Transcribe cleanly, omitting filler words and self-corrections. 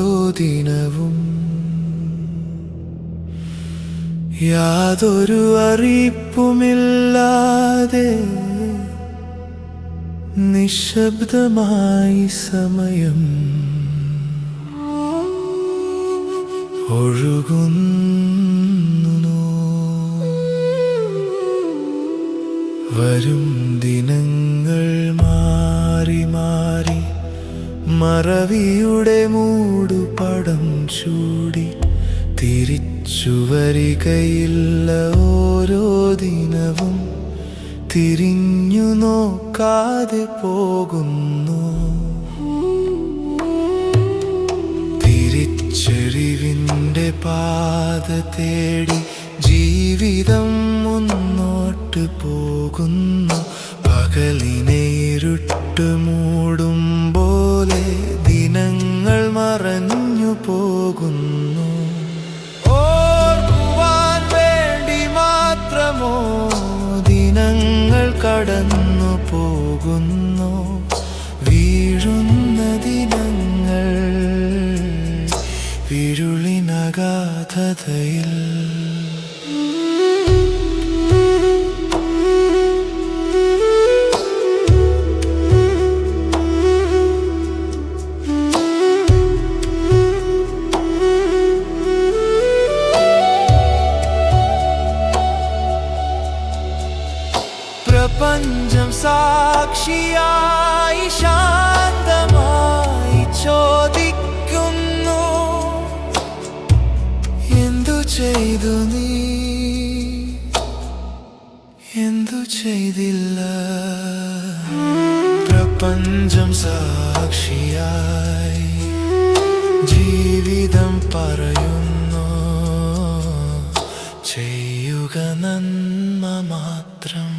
ഓരോ ദിനവും യാതൊരു അറിയിപ്പുമില്ലാതെ നിശബ്ദമായി സമയം ഒഴുകുന്നു. വരും ദിനങ്ങൾ മാറി മാറി മറവിയുടെ മൂടുപടം ചൂടി തിരിച്ചു വരികയില്ല ഓരോ ദിനവും തിരിഞ്ഞു നോക്കാതെ പോകുന്നു. തിരിച്ചറിവിൻ്റെ പാത തേടി ജീവിതം മുന്നോട്ട് പോകുന്നു. പകലിനെ ഇരുട്ട് മൂടും പോലെ ദിനങ്ങൾ മറഞ്ഞു പോകുന്നു. ഓർക്കുവാൻ വേണ്ടി മാത്രമോ ദിനങ്ങൾ കടന്നു പോകുന്നു. വീഴുന്ന ദിനങ്ങൾ ഇരുളിനഗാധതയിൽ പ്രപഞ്ചം സാക്ഷിയായി ശാന്തമായി ചോദിക്കുന്നു, എന്തു ചെയ്തു നീ, എന്തു ചെയ്തില്ല. പ്രപഞ്ചം സാക്ഷിയായി ജീവിതം പറയുന്നു, ചെയ്യുക നന്മ മാത്രം.